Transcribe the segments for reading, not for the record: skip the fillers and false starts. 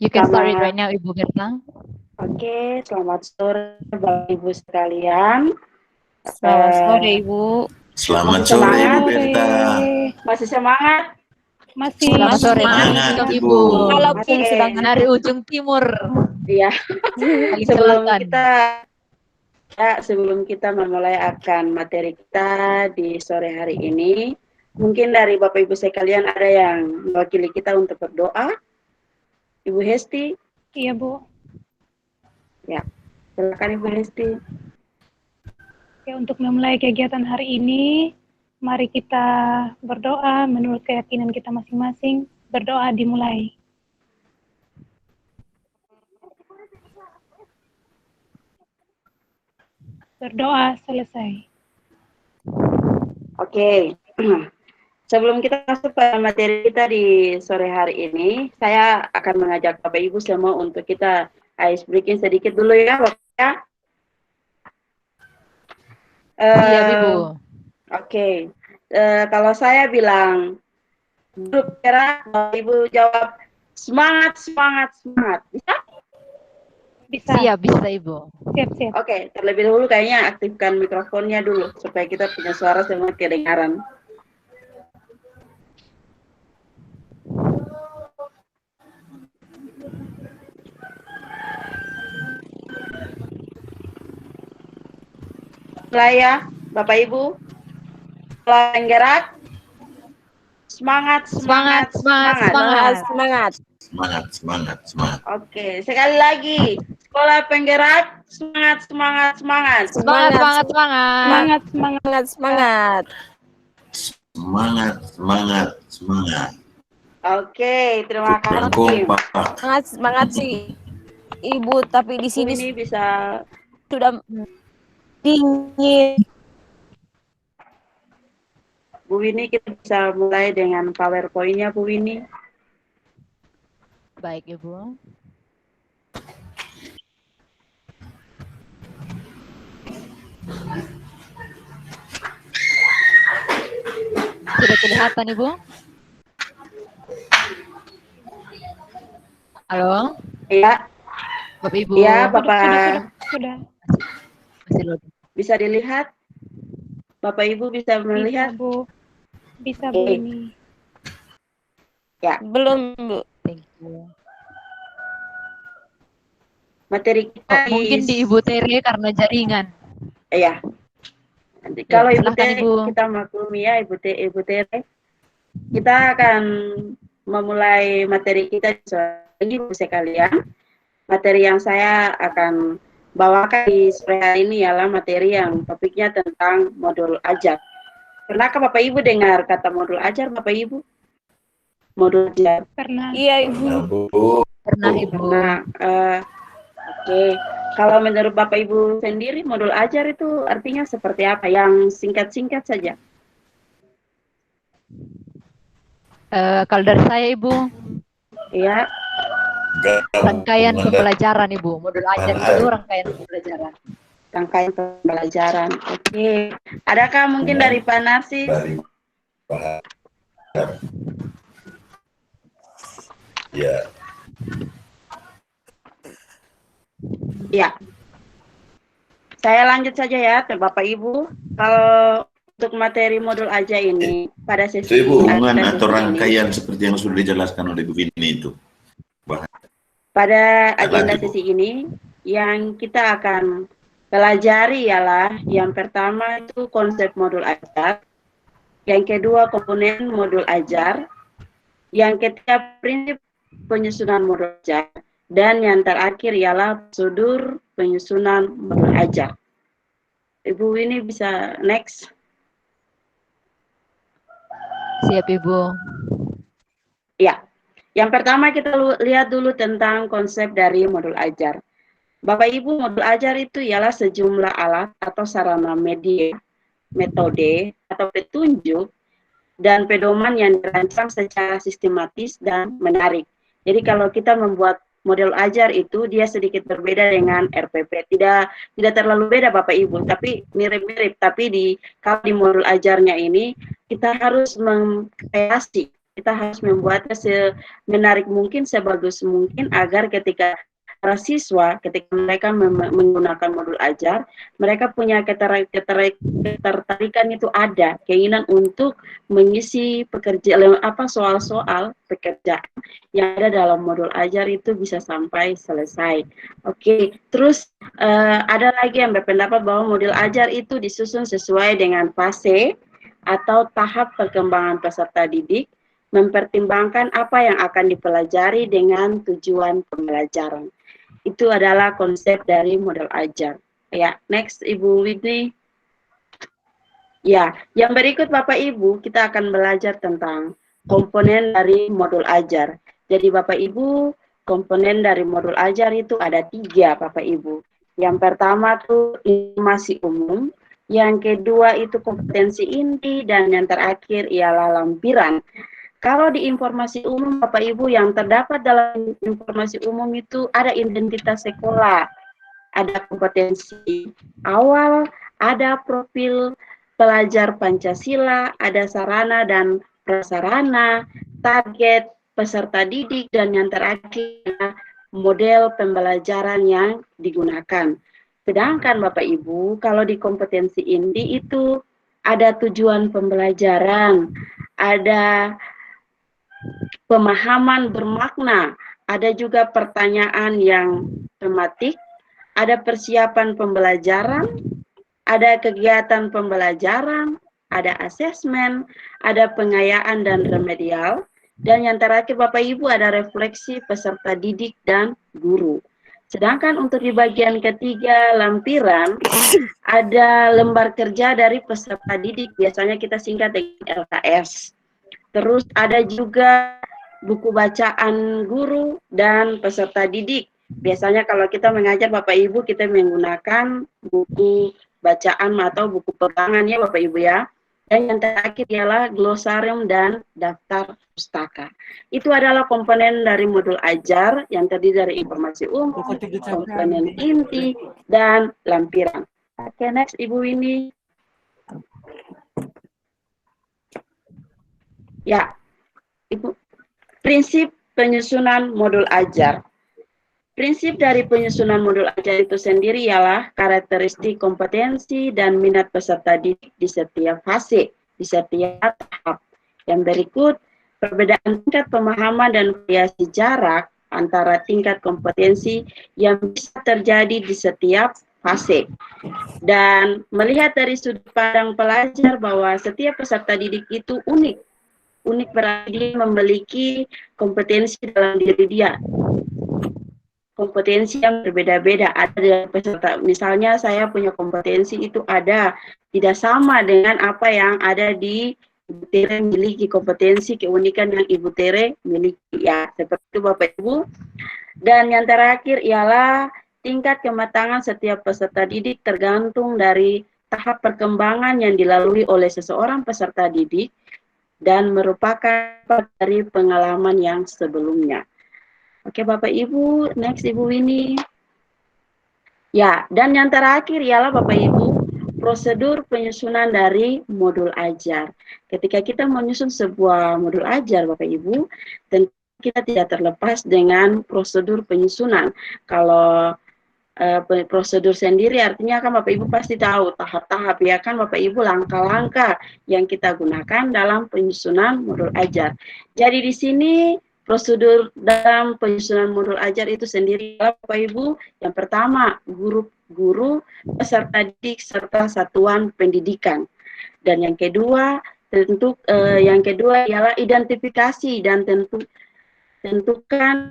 You can start it Selamat, right now, Ibu Berta. oke, selamat sore Bapak Ibu sekalian. Selamat sore, Eh, Ibu. Selamat Masih sore, semangat? Bu Berta. Masih semangat? Masih Selamat sore, mari Semangat, dong, Ibu. Ibu. kalau Oke. sedang Dari ujung timur, Iya. paling Sebelum selatan. sebelum kita memulai akan materi kita di sore hari ini, mungkin dari Bapak Ibu sekalian ada yang mewakili kita untuk berdoa. Ibu Hesti, Iya, Bu. ya, silakan Ibu Hesti. Ya, untuk memulai kegiatan hari ini, mari kita berdoa menurut keyakinan kita masing-masing. Berdoa dimulai. Berdoa selesai. Oke. Sebelum kita masuk pada materi kita di sore hari ini, saya akan mengajak Bapak Ibu semua untuk kita ice breaking sedikit dulu ya, Bapak ya. Siap, Ibu. Oke. Kalau saya bilang grup gerak, Bapak Ibu jawab semangat, semangat, semangat. Bisa? Bisa. Siap, bisa, Ibu. Siap. Oke, terlebih dahulu kayaknya aktifkan mikrofonnya dulu supaya kita punya suara semua kedengaran. Mulai ya, Bapak Ibu. Sekolah penggerak. Semangat, semangat, semangat. semangat. Semangat. Oke, sekali lagi. Sekolah penggerak. Semangat, semangat, semangat. Semangat. Semangat. Oke, terima kasih. Kompak. Semangat sih, Ibu. Tapi di sini Ini bisa sudah dingin. Bu Winnie, kita bisa mulai dengan PowerPoint-nya, Bu Winnie. Baik, Ibu. Sudah kelihatan, Ibu? Halo, Iya, Bapak Ibu. iya, Bapak. Sudah. Masih loading. Bisa dilihat? Bapak Ibu bisa melihat? Bisa, Bu. Bisa, Oke. Bu ini. Ya, Belum, Bu. Thank you. materi kita Mungkin di Ibu Tere karena jaringan. Iya. Nanti kalau Ibu silakan, Tere, Ibu. kita maklumi ya Ibu Tere. Kita akan memulai materi kita di Ibu sekalian. Materi yang saya akan bawakan di sore hari ini ialah materi yang topiknya tentang modul ajar. Pernahkah Bapak Ibu dengar kata modul ajar, Bapak Ibu? Modul ajar. Pernah. Iya, Ibu. Pernah, Ibu. Nah, oke. Kalau menurut Bapak Ibu sendiri, modul ajar itu artinya seperti apa? Yang singkat-singkat saja. Kalau dari saya, Ibu, Iya. rangkaian pembelajaran, Ibu. Modul ajar itu rangkaian pembelajaran. Rangkaian pembelajaran. Oke. Adakah mungkin dari Pak Narsis? Ya. Ya. Saya lanjut saja ya, Bapak Ibu. Kalau untuk materi modul aja ini pada sesi Itu hubungan pada atau sesi rangkaian ini, seperti yang sudah dijelaskan oleh Bu Winnie itu. pada agenda Lanjut, Bu. sesi ini yang kita akan pelajari ialah yang pertama itu konsep modul ajar, yang kedua komponen modul ajar, yang ketiga prinsip penyusunan modul ajar, dan yang terakhir ialah prosedur penyusunan modul ajar. Ibu ini bisa next. Siap, Ibu. Ya, yang pertama kita lihat dulu tentang konsep dari modul ajar. Bapak Ibu, modul ajar itu ialah sejumlah alat atau sarana media, metode, atau petunjuk, dan pedoman yang dirancang secara sistematis dan menarik. Jadi kalau kita membuat model ajar itu dia sedikit berbeda dengan RPP. Tidak terlalu beda Bapak Ibu, tapi mirip-mirip. Tapi kalau di modul ajarnya ini kita harus mengkreasi kita harus membuatnya semenarik mungkin, sebagus mungkin, agar ketika para siswa, ketika mereka menggunakan modul ajar, mereka punya ketertarikan itu ada, keinginan untuk mengisi soal-soal pekerjaan yang ada dalam modul ajar itu bisa sampai selesai. Oke, terus ada lagi yang berpendapat bahwa modul ajar itu disusun sesuai dengan fase atau tahap perkembangan peserta didik, mempertimbangkan apa yang akan dipelajari dengan tujuan pembelajaran. Itu adalah konsep dari model ajar. Ya, next Ibu Whitney. Ya, yang berikut Bapak Ibu, kita akan belajar tentang komponen dari modul ajar. Jadi Bapak Ibu, komponen dari modul ajar itu ada 3 Bapak Ibu. Yang pertama itu informasi umum, yang kedua itu kompetensi inti, dan yang terakhir ialah lampiran. Kalau di informasi umum Bapak Ibu, yang terdapat dalam informasi umum itu ada identitas sekolah, ada kompetensi awal, ada profil pelajar Pancasila, ada sarana dan prasarana, target peserta didik, dan yang terakhir model pembelajaran yang digunakan. Sedangkan Bapak Ibu, kalau di kompetensi inti itu ada tujuan pembelajaran, ada pemahaman bermakna, ada juga pertanyaan yang tematik, ada persiapan pembelajaran, ada kegiatan pembelajaran, ada asesmen, ada pengayaan dan remedial, dan yang terakhir Bapak Ibu ada refleksi peserta didik dan guru. Sedangkan untuk di bagian ketiga lampiran, ada lembar kerja dari peserta didik, biasanya kita singkat dengan LKS. Terus ada juga buku bacaan guru dan peserta didik. Biasanya kalau kita mengajar Bapak Ibu, kita menggunakan buku bacaan atau buku pegangan ya Bapak Ibu ya. Dan yang terakhir ialah glosarium dan daftar pustaka. Itu adalah komponen dari modul ajar yang terdiri dari informasi umum, komponen inti, dan lampiran. Oke, next Ibu Winnie. Ya, Ibu, prinsip penyusunan modul ajar. Prinsip dari penyusunan modul ajar itu sendiri ialah karakteristik kompetensi dan minat peserta didik di setiap fase, di setiap tahap. Yang berikut, perbedaan tingkat pemahaman dan variasi jarak antara tingkat kompetensi yang bisa terjadi di setiap fase. Dan melihat dari sudut pandang pelajar bahwa setiap peserta didik itu unik. Unik berarti dia memiliki kompetensi dalam diri dia. Kompetensi yang berbeda-beda ada dari peserta. Misalnya saya punya kompetensi itu ada, tidak sama dengan apa yang ada di Ibu Tere miliki, kompetensi keunikan yang Ibu Tere miliki. Ya, seperti itu Bapak Ibu. Dan yang terakhir ialah tingkat kematangan setiap peserta didik tergantung dari tahap perkembangan yang dilalui oleh seseorang peserta didik dan merupakan dari pengalaman yang sebelumnya. Oke Bapak Ibu, next Ibu Winnie. Ya, dan yang terakhir ialah Bapak Ibu, prosedur penyusunan dari modul ajar. Ketika kita menyusun sebuah modul ajar Bapak Ibu, tentu kita tidak terlepas dengan prosedur penyusunan. Kalau prosedur sendiri artinya kan Bapak Ibu pasti tahu tahap-tahap ya kan Bapak Ibu, langkah-langkah yang kita gunakan dalam penyusunan modul ajar. Jadi di sini prosedur dalam penyusunan modul ajar itu sendiri Bapak Ibu, yang pertama guru, peserta didik serta satuan pendidikan. Dan yang kedua ialah identifikasi dan tentukan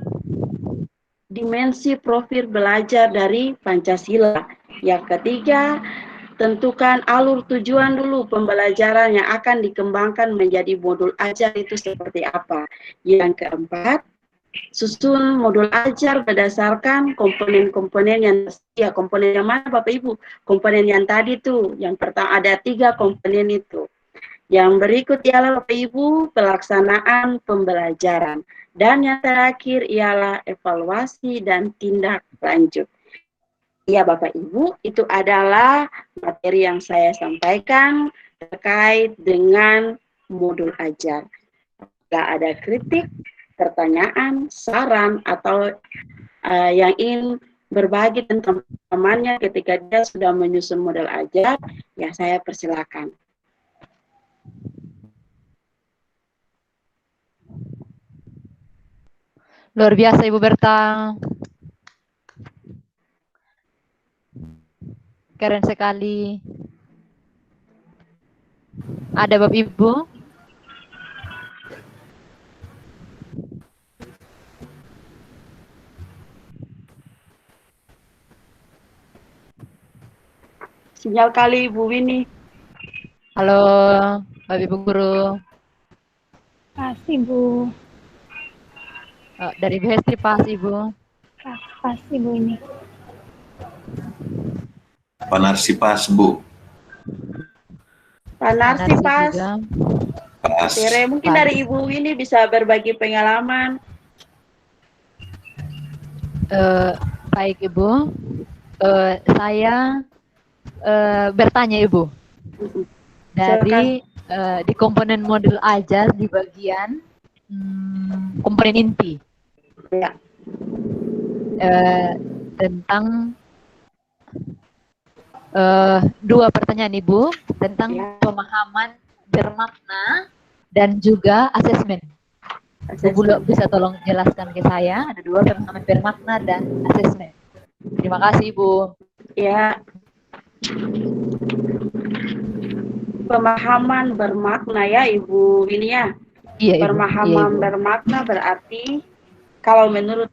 dimensi profil belajar dari Pancasila. Yang ketiga, tentukan alur tujuan dulu pembelajaran yang akan dikembangkan menjadi modul ajar itu seperti apa. Yang keempat, susun modul ajar berdasarkan komponen-komponen yang ya komponen yang mana Bapak Ibu? Komponen yang tadi tuh, yang pertama ada 3 komponen itu. Yang berikut ialah Bapak Ibu pelaksanaan pembelajaran. Dan yang terakhir ialah evaluasi dan tindak lanjut. Ya Bapak Ibu, itu adalah materi yang saya sampaikan terkait dengan modul ajar. apabila ada kritik, pertanyaan, saran, atau yang ingin berbagi tentang temannya ketika dia sudah menyusun model ajar, ya saya persilakan. Luar biasa Ibu Berta. Keren sekali. Ada Bapak Ibu? Sinyal kali Ibu Winnie. Halo, Bapak Ibu Guru. Kasih, Bu. Dari Bu Hesti pas Ibu. Pas, Ibu ini. Panarsi pas, Bu. Panarsi pas. juga. Pas. Tere, mungkin Pas. dari Ibu Winnie bisa berbagi pengalaman. Baik Ibu. Saya bertanya Ibu. Dari di komponen model ajar di bagian komponen inti. Ya. Tentang dua pertanyaan Ibu tentang Ya. pemahaman bermakna dan juga asesmen. Ibu bisa tolong jelaskan ke saya, ada dua pemahaman bermakna dan asesmen. Terima kasih Ibu. Ya. Pemahaman bermakna ya Ibu Winnie ya. Iya Ibu. Pemahaman Iya, Ibu. bermakna berarti kalau menurut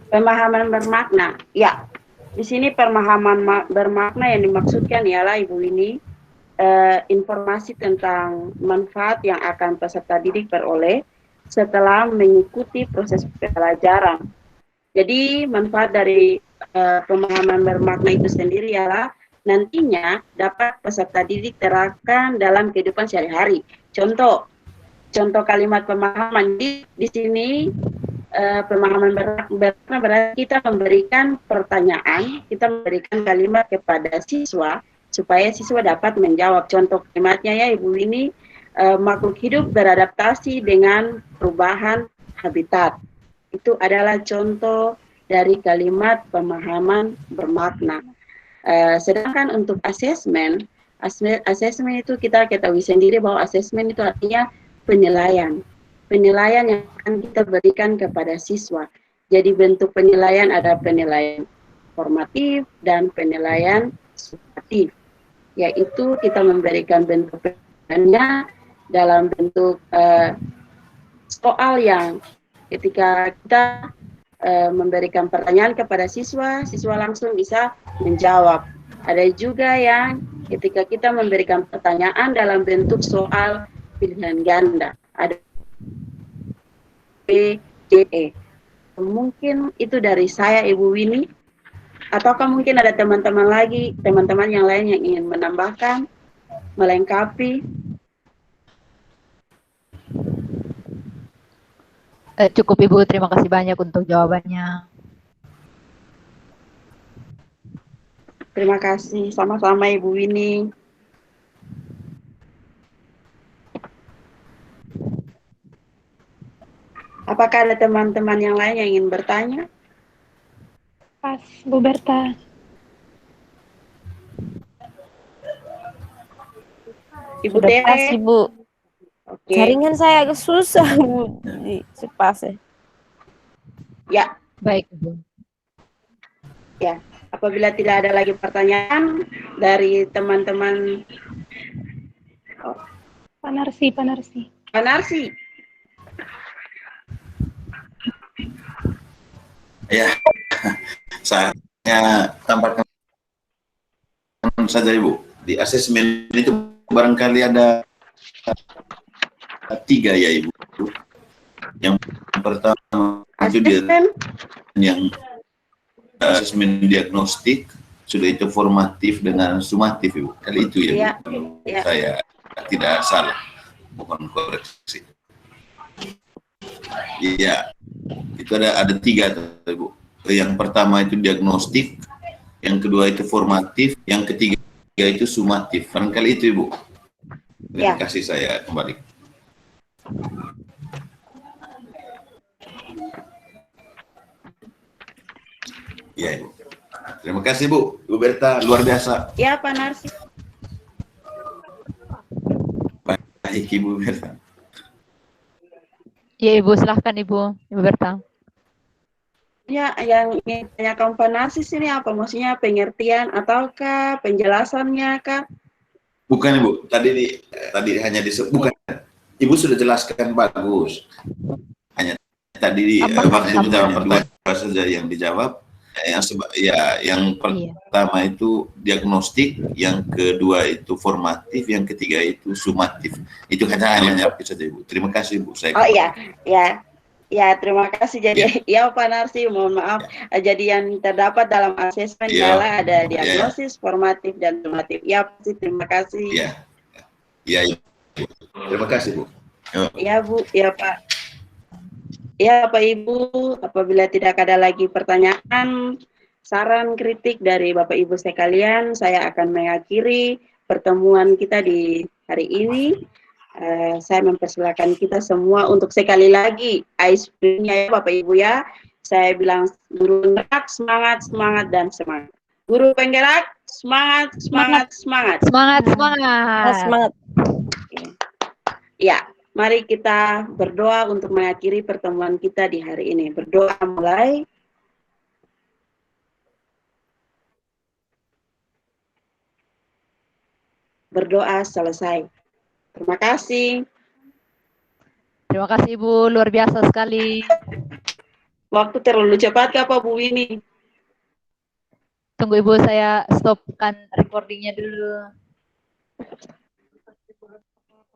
pemahaman bermakna, ya. Di sini pemahaman bermakna yang dimaksudkan ialah Ibu Winnie informasi tentang manfaat yang akan peserta didik peroleh setelah mengikuti proses pembelajaran. Jadi manfaat dari pemahaman bermakna itu sendiri ialah nantinya dapat peserta didik terapkan dalam kehidupan sehari-hari. Contoh kalimat pemahaman di sini pemahaman bermakna berarti kita memberikan pertanyaan, kita memberikan kalimat kepada siswa supaya siswa dapat menjawab. Contoh kalimatnya ya Ibu ini makhluk hidup beradaptasi dengan perubahan habitat. Itu adalah contoh dari kalimat pemahaman bermakna. Sedangkan untuk asesmen itu kita ketahui sendiri bahwa asesmen itu artinya penilaian yang akan kita berikan kepada siswa. Jadi bentuk penilaian ada penilaian formatif dan penilaian sumatif, yaitu kita memberikan bentuk penilaiannya dalam bentuk soal yang ketika kita memberikan pertanyaan kepada siswa langsung bisa menjawab. Ada juga yang ketika kita memberikan pertanyaan dalam bentuk soal pilihan ganda. Ada B, D, E. Mungkin itu dari saya Ibu Winnie. Ataukah mungkin ada teman-teman yang lain yang ingin menambahkan, melengkapi? Cukup Ibu, terima kasih banyak untuk jawabannya. Terima kasih, sama-sama Ibu Winnie. Apakah ada teman-teman yang lain yang ingin bertanya? Pas, Bu Berta. Ibu Sudah Tere? pas, Ibu. Oke. Jaringan saya agak susah, Bu. Di sepasnya. Ya, Baik Ibu. ya. Apabila tidak ada lagi pertanyaan dari teman-teman Panarsi. Panarsi. Ya, saya tambahkan saja Ibu. Di asesmen itu barangkali ada 3 ya Ibu. Yang pertama itu dia Asesmen, yang asesmen diagnostik, sudah itu formatif dengan sumatif Ibu. Kali itu ya, Iya, Bu. Kalau iya. saya tidak salah, mohon koreksi. Iya, itu ada 3 tuh, Ibu. yang pertama itu diagnostik, yang kedua itu formatif, yang ketiga itu sumatif. Barangkali itu Ibu. Terima kasih, saya kembali. Ya Ibu. Terima kasih Bu, Ibu Berta, luar biasa. Ya Pak Narsis. Baik Ibu Berta. Ya Ibu, silahkan Ibu Berta. Ya, yang ingin tanyakan Pak Narsis ini apa? Maksudnya pengertian ataukah penjelasannya kah? Bukan Ibu, tadi hanya disebut, bukan. Ibu sudah jelaskan bagus. Hanya tadi waktu pertama saja yang dijawab. Yang pertama itu diagnostik, yang kedua itu formatif, yang ketiga itu sumatif. Itu hanya saja Ibu. Terima kasih Bu. Saya Ya, terima kasih. Jadi ya Pak Narsi, mohon maaf. Jadi yang terdapat dalam asesmen adalah ada diagnosis, formatif, dan sumatif. Ya, terima kasih. Ya. Terima kasih Bu. Ya Bu, ya Pak. Ya Pak Ibu, apabila tidak ada lagi pertanyaan, saran, kritik dari Bapak Ibu sekalian, saya akan mengakhiri pertemuan kita di hari ini. Saya mempersilakan kita semua untuk sekali lagi ice-nya ya Bapak Ibu ya. Saya bilang guru penggerak, semangat, semangat, dan semangat. Guru penggerak, semangat, semangat, semangat. Semangat, semangat. Semangat. Ya, mari kita berdoa untuk mengakhiri pertemuan kita di hari ini. Berdoa mulai. Berdoa selesai. Terima kasih. Terima kasih Ibu, luar biasa sekali. Waktu terlalu cepat kah Pak Bu ini? Tunggu Ibu, saya stopkan recordingnya dulu.